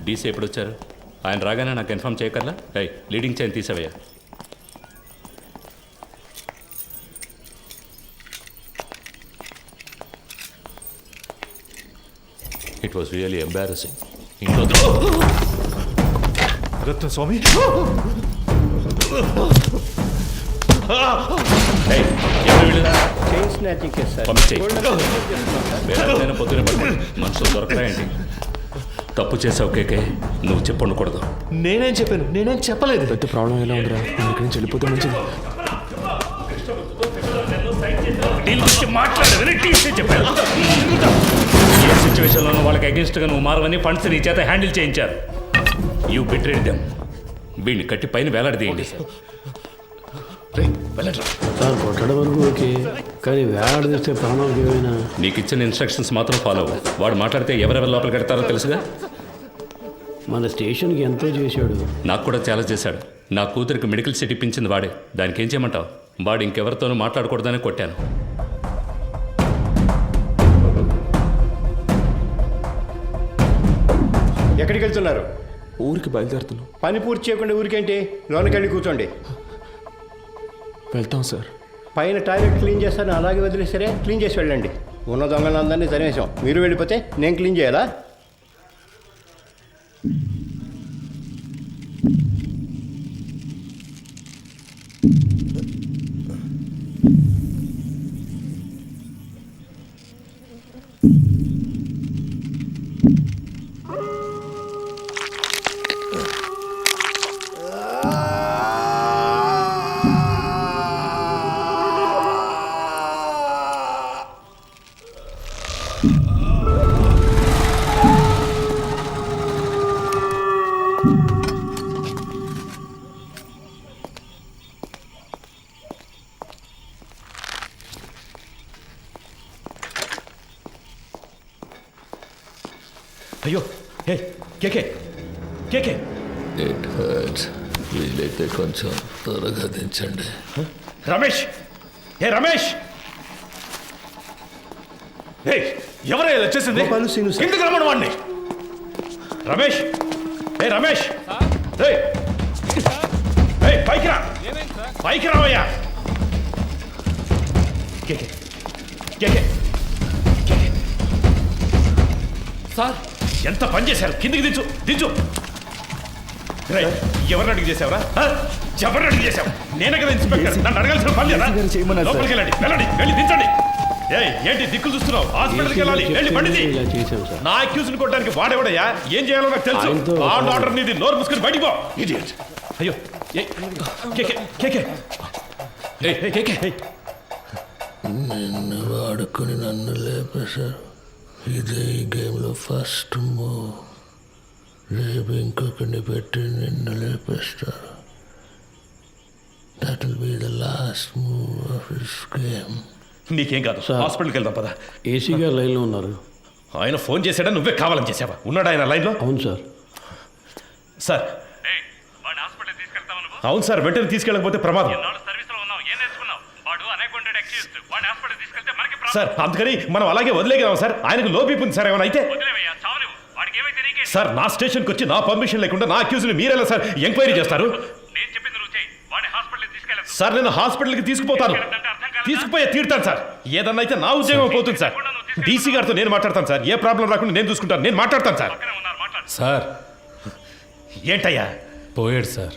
DC ఎప్పుడు వచ్చారు? ఆయన రాగానే నాకు ఇన్ఫామ్ చేయకర్లా? లీడింగ్ చైన్ తీసేవయ్యా. It was really embarrassing. ఇంట్లో రత్నస్వామి, పొద్దున మనుషులు దొరకరాయండి. తప్పు చేసావు కేకే, నువ్వు చెప్పండకూడదు. నేనేం చెప్పాను? నేనేం చెప్పలేదు. పెద్ద ప్రాబ్లం ఎలా ఉందిరా? ఇక్కడి నుంచి వెళ్ళిపోతే మంచిది. ఏ సిచ్యువేషన్లోనూ వాళ్ళకి అగేన్స్ట్గా నువ్వు మారవని ఫండ్స్ నీ చేత హ్యాండిల్ చేయించారు. You betrayed them. వీడిని కట్టి పైన వేలాడదీయండి. సార్ కొట్టడం వరకు ఓకే, కానీ వేలాడదీస్తే ప్రాణాలకు ఏమైనా. నీకు ఇచ్చిన ఇన్స్ట్రక్షన్స్ మాత్రం ఫాలో అవ్వు. వాడు మాట్లాడితే ఎవరెవరు లోపలికి పెడతారో తెలుసుగా. మన స్టేషన్కి ఎంతో చేశాడు. నాకు కూడా చాలా చేశాడు. నా కూతురికి మెడికల్ సీట్ ఇప్పించింది వాడే. దానికి ఏం చేయమంటావు? వాడు ఇంకెవరితోనూ మాట్లాడకూడదని కొట్టాను. ఎక్కడికి వెళ్తున్నారు? ఊరికి బయలుదేరుతున్నాం. పని పూర్తి చేయకుండా ఊరికేంటి? లోనికి వెళ్ళి కూర్చోండి. వెళ్తాం సార్. పైన టాయిలెట్ క్లీన్ చేస్తాను, అలాగే వదిలేసరే క్లీన్ చేసి వెళ్ళండి. ఉన్న దొంగలందరినీ తరిమేశాం. మీరు వెళ్ళిపోతే నేను క్లీన్ చేయాలా? అయ్యో, హే కేకే, కేకే. It hurts. వీలైతే కొంచెం త్వరగా దించండి. రమేష్, హే రమేష్, హే ఎవరైనా వచ్చేసింది? కిందకి రమ్మను వాడిని. రమేష్, హే రమేష్, హే హే పైకి రా, పైకి రావయ్యా. కేకే, కేకే, సార్ ఎంత పని చేశారు? కిందికి దించు, దించు. ఎవరిని అడిగి చేసావరా? ఎవరిని అడిగి చేసావు? నేనే కదా ఇన్స్పెక్టర్, నన్ను అడగాల్సిన పని లేదా? లోపలికి వెళ్ళండి, వెళ్ళండి, వెళ్ళి దించండి. ఏంటి దిక్కులు చూస్తున్నావు? హాస్పిటల్కి వెళ్ళాలి, వెళ్ళి పండిది. నా అక్యూజ్ని కొట్టడానికి వాడేవాడయ్యా? ఏం చేయాలో నాకు తెలుసు. ఆర్డర్ నీది. నోరు మూసుకుని బయటికి పో. ఇడియట్. అయ్యో, కేకే, కేకే, కేకే. నిన్ను వాడుకొని నన్ను లేపేశారు. ఇదే ఈ గేమ్లో ఫస్ట్ మూవ్. రేపు ఇంకొకరిని పెట్టి నిన్ను లేపేస్తారు. That will be the last move of this game. నీకేం కాదు, హాస్పిటల్కి వెళ్దాం పద. ఏసీ గారు లైన్లో ఉన్నారు. ఆయన ఫోన్ చేశాడా? నువ్వే కావాలని చేసావా? ఉన్నాడు ఆయన లైన్లో? అవును సార్. సార్ అవును సార్, వెంటనే తీసుకెళ్ళకపోతే ప్రమాదం సార్. అందుకని మనం అలాగే వదిలేగదాం సార్. ఆయనకు లో బీపీ ఉంది సార్. ఏమైనా అయితే సార్, నా స్టేషన్కి వచ్చి నా పర్మిషన్ లేకుండా నా అక్యూజ్ని మీరెలా సార్ ఎంక్వైరీ చేస్తారు? సార్ నేను హాస్పిటల్కి తీసుకుపోతాను, తీసుకుపోయే తీరుతాను సార్. ఏదన్నా అయితే నా ఉద్యోగం పోతుంది సార్. డీసీ గారితో నేను మాట్లాడతాను సార్. ఏ ప్రాబ్లం రాకుండా నేను చూసుకుంటాను. నేను మాట్లాడతాను సార్. సార్ ఏంటయ్యా? పోయాడు సార్.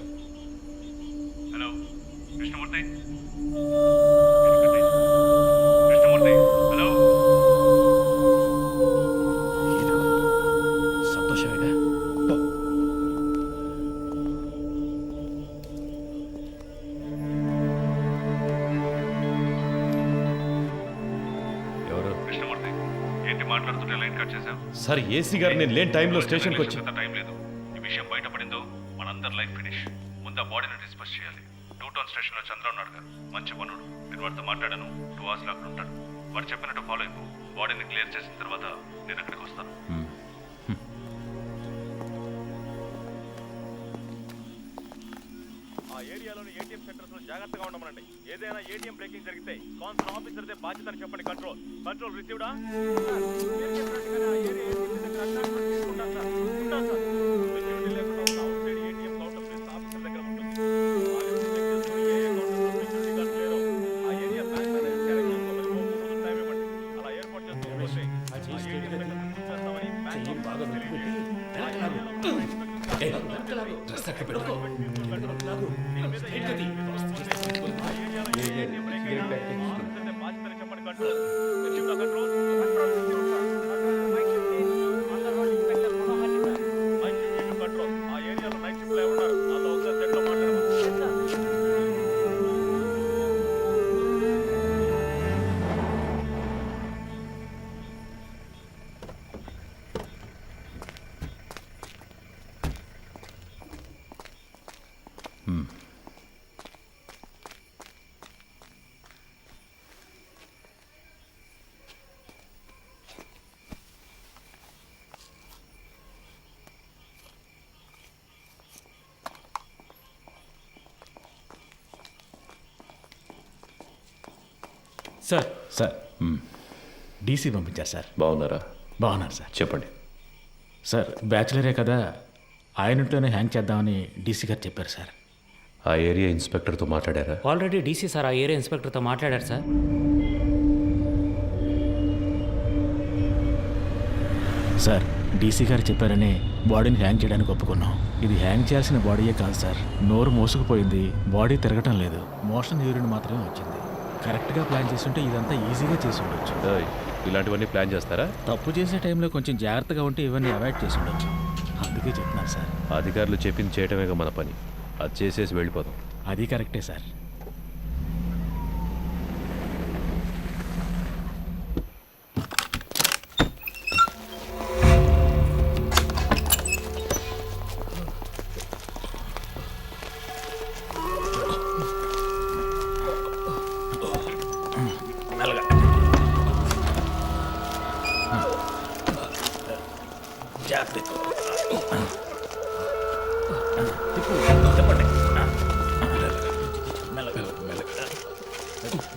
సంతోషమేగా? ఎవరు? ఏంటి మాట్లాడుతుంటే లైన్ కట్ చేశావు? సార్ ఏసీ గారు నేను లేని టైంలో స్టేషన్కి వచ్చి. టైం లేదు. ఈ విషయం బయటపడిందో మనందరి లైఫ్ ఫినిష్. ముందు ఆ బాడీని డిస్పోజ్ చేయాలి. 2 టౌన్ స్టేషన్లో చంద్ర ఉన్నాడు కదా, మంచి పనుడు. నేను వాడితో మాట్లాడాను. 2 hours అక్కడ ఉంటాడు. వాడు చెప్పినట్టు ఫాలో అయిపో. బాడీని క్లియర్ చేసిన తర్వాత నేను అక్కడికి వస్తాను. ఆ ఏరియాలోని ఏటీఎం సెంటర్స్ లో జాగ్రత్తగా ఉండమనండి. ఏదైనా ఏటీఎం బ్రేకింగ్ జరిగితే కాన్సర్న్ ఆఫీసర్దే బాధ్యతని చెప్పండి. కంట్రోల్ కంట్రోల్ రిసీవ్డా? తీసుకుంటాను సార్. బాధ్యతని చెప్పండి control. Achieve the control. Night shift to control. ఆ ఏరియాలో నైట్ షిఫ్ట్ లో ఉన్నారు. నాతో ఒకసారి సెట్ లో మాట్లాడమని. సార్ సార్ డీసీ పంపించారు సార్. బాగున్నారా? బాగున్నారు సార్. చెప్పండి. సార్ బ్యాచులరే కదా, ఆయన ఇంట్లోనే హ్యాంగ్ చేద్దామని డీసీ గారు చెప్పారు సార్. ఆ ఏరియా ఇన్స్పెక్టర్తో మాట్లాడారా? ఆల్రెడీ డీసీ సార్ ఆ ఏరియా ఇన్స్పెక్టర్తో మాట్లాడారు సార్. సార్ డీసీ గారు చెప్పారని బాడీని హ్యాంగ్ చేయడానికి ఒప్పుకున్నాం. ఇది హ్యాంగ్ చేయాల్సిన బాడీయే కాదు సార్. నోరు మోసుకుపోయింది, బాడీ తిరగటం లేదు, మోషన్ యూరిన్ మాత్రమే వచ్చింది. కరెక్ట్గా ప్లాన్ చేస్తుంటే ఇదంతా ఈజీగా చేసి ఉండొచ్చు. ఇలాంటివన్నీ ప్లాన్ చేస్తారా? తప్పు చేసే టైంలో కొంచెం జాగ్రత్తగా ఉంటే ఇవన్నీ అవాయిడ్ చేసి ఉండొచ్చు. అందుకే చెప్తున్నాను సార్. అధికారులు చెప్పింది చేయటమేగా మన పని. అది చేసేసి వెళ్ళిపోదాం. అది కరెక్టే సార్.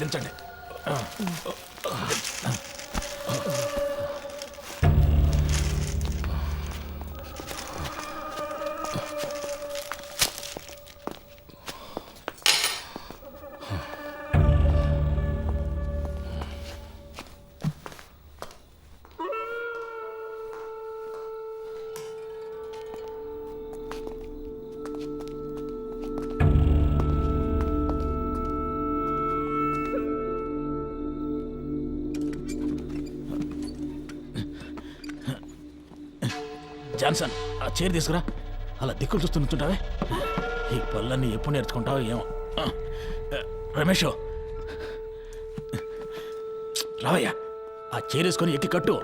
దించండి. జాన్సన్, ఆ చైర్ తీసుకురా. అలా దిక్కులు చూస్తూ నుంచుంటావే. ఈ పళ్ళన్నీ ఎప్పుడు నేర్చుకుంటావో ఏమో. రమేష్ రావయ్యా, ఆ చైర్ వేసుకొని ఎక్కి కట్టు.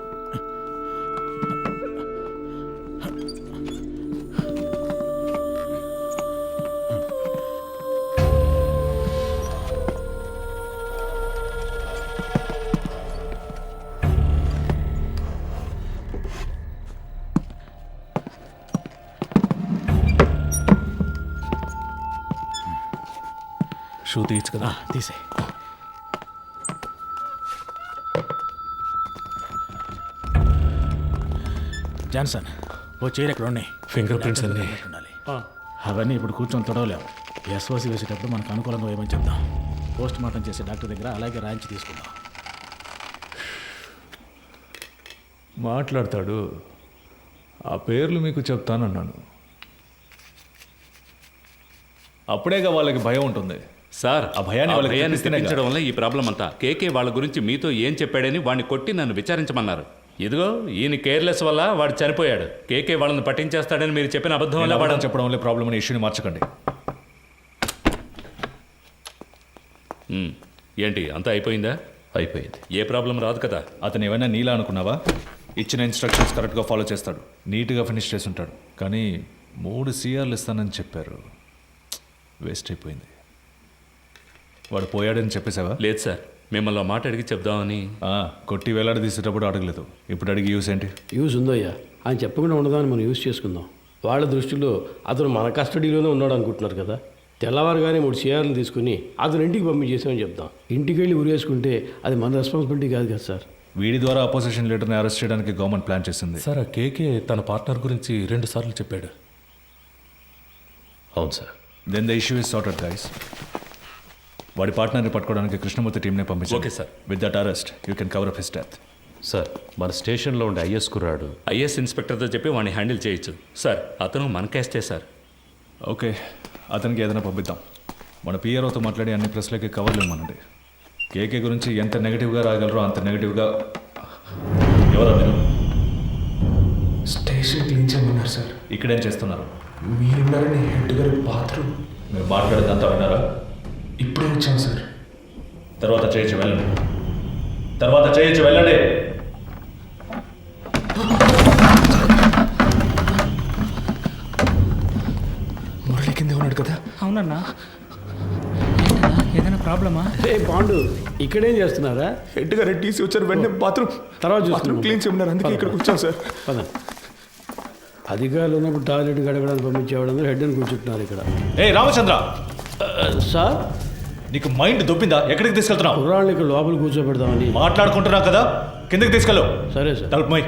షూ తీయచ్చు కదా? తీసే. జాన్సన్, ఓ చైర్ ఎక్కడ ఉన్నాయి? ఫింగర్ ప్రింట్స్ అన్నీ ఉండాలి. అవన్నీ ఇప్పుడు కూర్చొని తొడవలేము. ఎస్ఓసి వేసేటప్పుడు మనకు అనుకూలంగా ఏమని చెప్దాం. పోస్ట్ మార్టం చేసే డాక్టర్ దగ్గర అలాగే రాయించి తీసుకుందాం. మాట్లాడతాడు. ఆ పేర్లు మీకు చెప్తానన్నాను. అప్పుడేగా వాళ్ళకి భయం ఉంటుంది. సార్ ఆ భయాన్ని వాళ్ళకి భయాన్ని తెప్పిస్తేనే తెప్పించడం వల్ల ఈ ప్రాబ్లం అంతా. కేకే వాళ్ళ గురించి మీతో ఏం చెప్పాడని వాడిని కొట్టి నన్ను విచారించమన్నారు. ఇదిగో ఈయన కేర్లెస్ వల్ల వాడు చనిపోయాడు. కేకే వాళ్ళని పట్టించేస్తాడని మీరు చెప్పిన అబద్ధం వల్ల వాడు చెప్పడం వల్ల ప్రాబ్లం అనే ఇష్యూని మార్చకండి. ఏంటి అంతా అయిపోయిందా? అయిపోయింది. ఏ ప్రాబ్లం రాదు కదా? అతను ఏమైనా నీలా అనుకున్నావా? ఇచ్చిన ఇన్స్ట్రక్షన్స్ కరెక్ట్గా ఫాలో చేస్తాడు, నీట్గా ఫినిష్ చేసి ఉంటాడు. కానీ 3 CRలు ఇస్తానని చెప్పారు. వేస్ట్ అయిపోయింది. వాడు పోయాడని చెప్పేసావా? లేదు సార్, మిమ్మల్ని ఆ మాట అడిగి చెప్దామని. కొట్టి వేలాడి తీసేటప్పుడు అడగలేదు, ఇప్పుడు అడిగి యూస్ ఏంటి? యూజ్ ఉందయ్యా, ఆయన చెప్పకుండా ఉండదాన్ని మనం యూజ్ చేసుకుందాం. వాళ్ళ దృష్టిలో అతను మన కస్టడీలోనే ఉన్నాడు అనుకుంటున్నారు కదా. తెల్లవారుగానే 3 CRలు తీసుకుని అతను ఇంటికి పంపించేసామని చెప్దాం. ఇంటికి వెళ్ళి ఉరేసుకుంటే అది మన రెస్పాన్సిబిలిటీ కాదు కదా సార్. వీడి ద్వారా అపోజిషన్ లీడర్ని అరెస్ట్ చేయడానికి గవర్నమెంట్ ప్లాన్ చేసింది. సార్ ఆ కేకే తన పార్ట్నర్ గురించి 2 సార్లు చెప్పాడు. అవును sir. Then the issue is sorted guys. వాడి పార్ట్నర్ని పట్టుకోవడానికి కృష్ణమూర్తి టీంనే పంపించారు. Okay sir. With that arrest you can cover up his death. Sir మన స్టేషన్లో ఉండే ఐఎస్ కుర్రాడు ఐఎస్ ఇన్స్పెక్టర్తో చెప్పి వాడిని హ్యాండిల్ చేయొచ్చు సార్. అతను మన కేస్టే సార్. ఓకే, అతనికి ఏదైనా పంపిద్దాం. మన పిఆర్ఓతో మాట్లాడి అన్ని ప్రెస్లకి కవర్లు ఇవ్వమనండి. కేకే గురించి ఎంత నెగిటివ్గా రాగలరో అంత నెగిటివ్గా. ఎవరా మీరు? స్టేషన్ క్లీన్ చేయమన్నారు సార్. ఇక్కడేం చేస్తున్నారు? మీరున్నారని హెడ్ గారి బాత్రూమ్. మీరు మాట్లాడేదంతా విన్నారా? ఇప్పుడే వచ్చాం సార్. తర్వాత చేయొచ్చు, వెళ్ళండి. తర్వాత చేయొచ్చు, వెళ్ళండి. మురళి కింద ఉన్నాడు కదా. అవునన్నా, ఏదైనా ప్రాబ్లమా? ఏ పాండు, ఇక్కడేం చేస్తున్నారా? హెడ్ గారు టీసీ వచ్చారు, వెంటనే బాత్రూమ్ తర్వాత బాత్రూమ్ క్లీన్ చేయమన్నారు, అందుకే ఇక్కడికి వచ్చాం సార్. పద. అధికారులు ఉన్నప్పుడు టాయిలెట్ గడగడానికి పంపించేవాడు హెడ్ అని కూర్చుంటున్నారు ఇక్కడ. ఏ రామచంద్ర, సార్ నీకు మైండ్ దొబ్బిందా? ఎక్కడికి తీసుకెళ్తున్నావు? కుర్రాళ్ళని ఇక్కడ లోపల కూర్చోబెడదామని. మాట్లాడుకుంటున్నావు కదా, కిందకి తీసుకెళ్ళు. సరే సార్. తలుపుమై.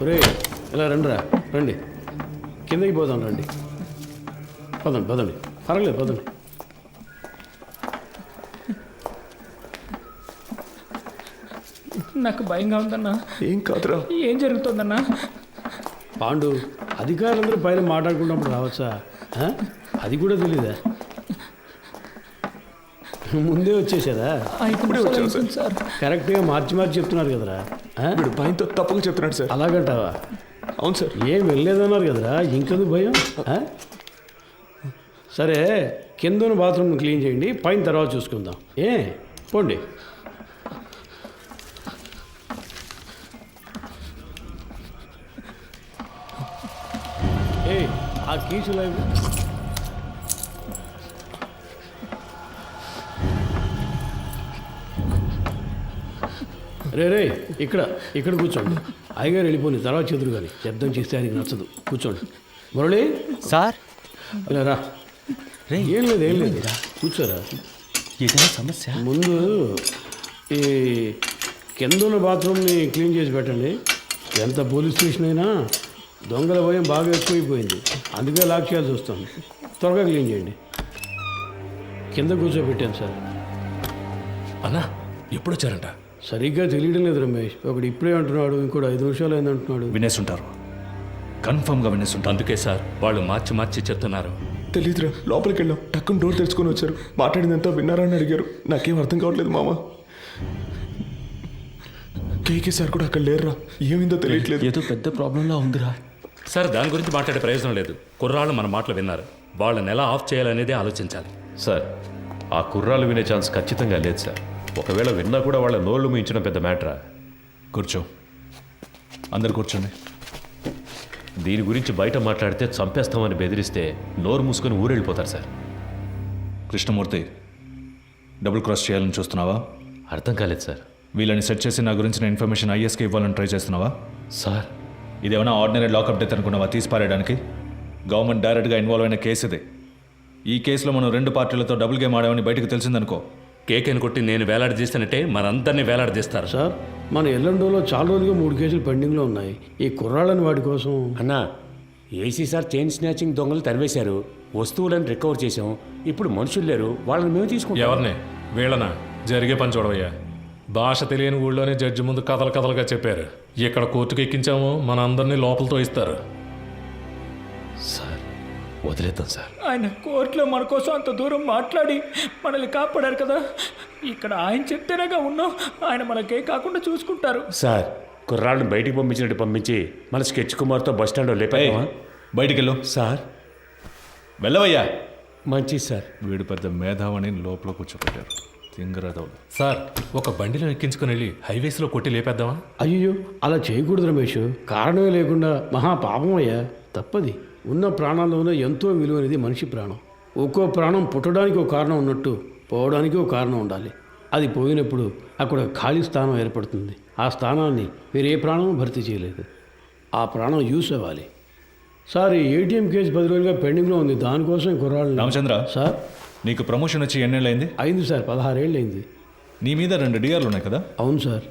ఒరే ఇలా రండిరా, రండి, కిందకి పోదాం, రండి, పదండి పదండి, పర్వాలేదు పదండి. నాకు భయంగా ఉందన్నా. ఏం కాదురా. ఏం జరుగుతుందన్నా? పాండు, అధికారులందరూ పైన మాట్లాడుకున్నప్పుడు రావచ్చా? అది కూడా తెలీదా? ముందే వచ్చేసారా? ఇప్పుడే వచ్చాను సార్. కరెక్ట్గా మార్చి మార్చి చెప్తున్నారు కదరా. వీడు భయంతో తప్పుగా చెప్తున్నాడు సార్. అలాగంటావా? అవును సార్. ఏం వెళ్ళలేదన్నారు కదరా, ఇంకెందుకు భయం? సరే, కింద బాత్రూమ్ క్లీన్ చేయండి, పైన తర్వాత చూసుకుందాం. పోండి. ఆ కీసు లైవ్ రే ఇక్కడ కూర్చోండి. అయ్యగారు వెళ్ళిపోయి తర్వాత చెదురు కానీ శబ్దం చేస్తే ఆయనకి నచ్చదు. కూర్చోండి. మురళి సార్, ఇలా రా. ఏం లేదు కూర్చోరా. ఏదైనా సమస్య? ముందు ఈ కింద ఉన్న బాత్రూమ్ని క్లీన్ చేసి పెట్టండి. ఎంత పోలీస్ స్టేషన్ అయినా దొంగల భయం బాగా ఎక్కువైపోయింది, అందుకే లాక్ చేయాల్సి వస్తుంది. త్వరగా క్లీన్ చేయండి. కింద కూర్చోబెట్టాను సార్. అన్నా ఎప్పుడు వచ్చారంట? సరిగ్గా తెలియడం లేదు రమేష్. ఒకడు ఇప్పుడే అంటున్నాడు, ఇంకోటి 5 నిమిషాలు అయింది అంటున్నాడు. వినేసుంటారు, కన్ఫర్మ్గా వినేసుంటారు. అందుకే సార్ వాళ్ళు మార్చి చెప్తున్నారు. తెలీదురా, లోపలికి వెళ్ళాం, టక్కున డోర్ తెరుచుకొని వచ్చారు. మాట్లాడిందంతా విన్నారా అని అడిగారు. నాకేం అర్థం కావట్లేదు మామ. కేకే సార్ కూడా అక్కడ లేరురా, ఏమైందో తెలియట్లేదు. ఏదో పెద్ద ప్రాబ్లంలా ఉందిరా. సార్ దాని గురించి మాట్లాడే ప్రయోజనం లేదు. కుర్రాళ్ళు మన మాటలు విన్నారు, వాళ్ళని ఎలా ఆఫ్ చేయాలనేదే ఆలోచించాలి. సార్ ఆ కుర్రాలు వినే ఛాన్స్ ఖచ్చితంగా లేదు సార్. ఒకవేళ విన్నా కూడా వాళ్ళ నోళ్ళు మించిన పెద్ద మ్యాటరా. కూర్చో, అందరు కూర్చోండి. దీని గురించి బయట మాట్లాడితే చంపేస్తామని బెదిరిస్తే నోరు మూసుకొని ఊరెళ్ళిపోతారు సార్. కృష్ణమూర్తి, డబుల్ క్రాస్ చేయాలని చూస్తున్నావా? అర్థం కాలేదు సార్. వీళ్ళని సెట్ చేసి నా గురించిన ఇన్ఫర్మేషన్ ఐఎస్కి ఇవ్వాలని ట్రై చేస్తున్నావా? సార్ ఇదేమైనా ఆర్డినరీ లాకప్ డెత్ అనుకున్నావా తీసి పారేయడానికి? గవర్నమెంట్ డైరెక్ట్గా ఇన్వాల్వ్ అయిన కేసు ఇది. ఈ కేసులో మనం 2 పార్టీలతో డబుల్ గేమ్ ఆడామని బయటకు తెలిసిందనుకో, కేకేని కొట్టి నేను వేలాడదీస్తానంటే మనందరినీ వేలాడదీస్తారు. సార్ మన ఎల్లండోలో చాలా రోజులుగా 3 కేసులు పెండింగ్లో ఉన్నాయి. ఈ కుర్రాళ్ళని వాటి కోసం. అన్నా, ఏసీ సార్ చైన్ స్నాచింగ్ దొంగలు తరివేశారు, వస్తువులను రికవర్ చేశాం. ఇప్పుడు మనుషులు లేరు, వాళ్ళని మేము తీసుకుంటాం. ఎవరిని? వీళ్ళనా? జరిగే పని చూడవయ్యా. భాష తెలియని ఊళ్ళోనే జడ్జి ముందు కథలుగా చెప్పారు. ఇక్కడ కోర్టుకు ఎక్కించాము, మన అందరినీ లోపలతో ఇస్తారు. సార్ వదిలేద్దాం సార్. ఆయన కోర్టులో మన కోసం అంత దూరం మాట్లాడి మనల్ని కాపాడారు కదా, ఇక్కడ ఆయన చెప్తేనేగా ఉన్నాం. ఆయన మనకే కాకుండా చూసుకుంటారు. సార్ కుర్రాళ్ళని బయటికి పంపించినట్టు పంపించి మన స్కెచ్ కుమార్తో బస్ స్టాండ్లో లేపామా? బయటికి వెళ్ళు. సార్ వెళ్ళవయ్యా. మంచిది సార్. వీడు పెద్ద మేధావని లోపల కూర్చోబెట్టారు. తింగరదవులు. సార్ ఒక బండిలో ఎక్కించుకుని వెళ్ళి హైవేస్లో కొట్టి లేపేద్దామా? అయ్యో అలా చేయకూడదు రమేష్, కారణమే లేకుండా మహా పాపం అయ్యా. తప్పది. ఉన్న ప్రాణాల్లోనే ఎంతో విలువైనది మనిషి ప్రాణం. ఒక్కో ప్రాణం పుట్టడానికి ఒక కారణం ఉన్నట్టు పోవడానికి ఒక కారణం ఉండాలి. అది పోయినప్పుడు అక్కడ ఖాళీ స్థానం ఏర్పడుతుంది. ఆ స్థానాన్ని వేరే ప్రాణం భర్తీ చేయలేదు. ఆ ప్రాణం యూస్ అవ్వాలి. సార్ ఈ ఏటీఎం కేసు 10 రోజులుగా పెండింగ్లో ఉంది, దానికోసం కుర్రాళ్ళు. రామచంద్ర సార్ నీకు ప్రమోషన్ వచ్చి ఎన్నేళ్ళైంది? అయింది సార్, 16 ఏళ్ళు అయింది. నీ మీద 2 డిఆర్లు ఉన్నాయి కదా? అవును సార్.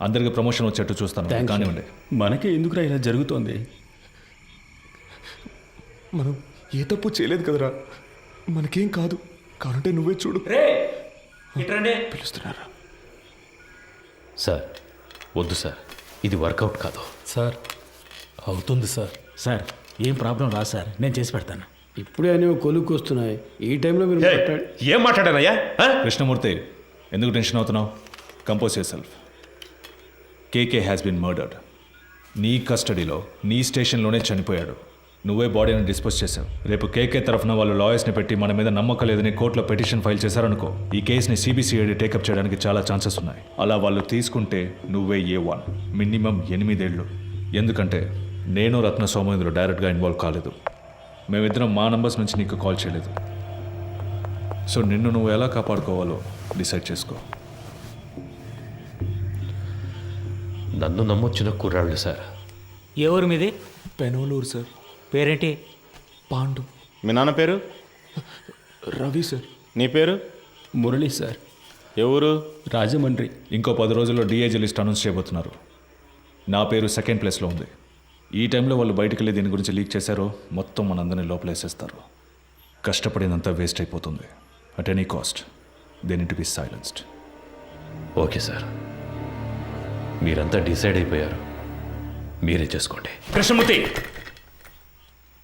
అందరికి ప్రమోషన్ వచ్చేట్టు చూస్తాను. కానివ్వండి. మనకే ఎందుకురా ఇలా జరుగుతోంది? మనం ఏ తప్పు చేయలేదు కదరా, మనకేం కాదు. కావాలంటే నువ్వే చూడు. పిలుస్తున్నారా? సార్ వద్దు సార్, ఇది వర్కౌట్ కాదు. సార్ అవుతుంది సార్. సార్ ఏం ప్రాబ్లం రాదు సార్, నేను చేసి పెడతాను. ఇప్పుడే అనేవి కొలుక్కు వస్తున్నాయి. ఈ టైంలో మీరు ఏయ్, ఏం మాట్లాడానయ్యా? కృష్ణమూర్తి, ఎందుకు టెన్షన్ అవుతున్నావు? Compose yourself. KK has been murdered. నీ కస్టడీలో, నీ స్టేషన్లోనే చనిపోయాడు. నువ్వే బాడీని డిస్పోజ్ చేశావు. రేపు కేకే తరఫున వాళ్ళు లాయర్స్ని పెట్టి మన మీద నమ్మకం లేదని కోర్టులో పిటిషన్ ఫైల్ చేశారనుకో, ఈ కేసుని సిబిసిఐడి టేకప్ చేయడానికి చాలా ఛాన్సెస్ ఉన్నాయి. అలా వాళ్ళు తీసుకుంటే నువ్వే A1, మినిమం 8 ఏళ్ళు. ఎందుకంటే నేను రత్న సోమేంద్ర డైరెక్ట్గా ఇన్వాల్వ్ కాలేదు. మేమిద్దరం మా నంబర్స్ నుంచి నీకు కాల్ చేయలేదు. సో నిన్ను నువ్వు ఎలా కాపాడుకోవాలో డిసైడ్ చేసుకో. నన్ను నమ్మొచ్చిన కుర్రాళ్ళు సార్. ఏ ఊరు మీది? పెనోలూరు సార్. పేరేంటి? పాండు. మీ నాన్న పేరు? రవి సార్. నీ పేరు? మురళి సార్. ఎవరు? రాజమండ్రి. ఇంకో 10 రోజుల్లో డిఏజీ లిస్ట్ అనౌన్స్ చేయబోతున్నారు. నా పేరు సెకండ్ ప్లేస్లో ఉంది. ఈ టైంలో వాళ్ళు బయటికి వెళ్ళి దీని గురించి లీక్ చేశారో మొత్తం మనందరినీ లోపలేసేస్తారు. కష్టపడినంత వేస్ట్ అయిపోతుంది. At any cost they need to be silenced. Okay sir, మీరంతా డిసైడ్ అయిపోయారు, మీరే చేసుకోండి. కృష్ణమూర్తి,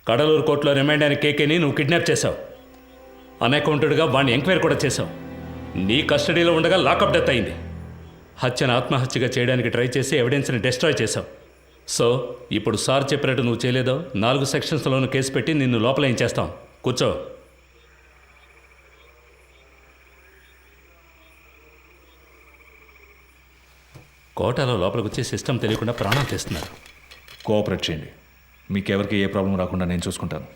కడలూరు కోర్టులో రిమైండ్ అయిన కేకేని నువ్వు కిడ్నాప్ చేశావు. అన్అకౌంటెడ్గా వాడిని ఎంక్వైరీ కూడా చేశావు. నీ కస్టడీలో ఉండగా లాకప్ డెత్ అయింది. హత్యను ఆత్మహత్యగా చేయడానికి ట్రై చేసి ఎవిడెన్స్ని డిస్ట్రాయ్ చేశావు. సో ఇప్పుడు సార్ చెప్పినట్టు నువ్వు చేయలేదో 4 సెక్షన్స్లోనూ కేసు పెట్టి నిన్ను లోపల ఏం చేస్తాం. కూర్చో. కోటలో లోపలికి వచ్చి సిస్టమ్ తెలియకుండా ప్రాణాలు తీస్తున్నారు. కోఆపరేట్ చేయండి. మీకెవరికి ఏ ప్రాబ్లం రాకుండా నేను చూసుకుంటాను.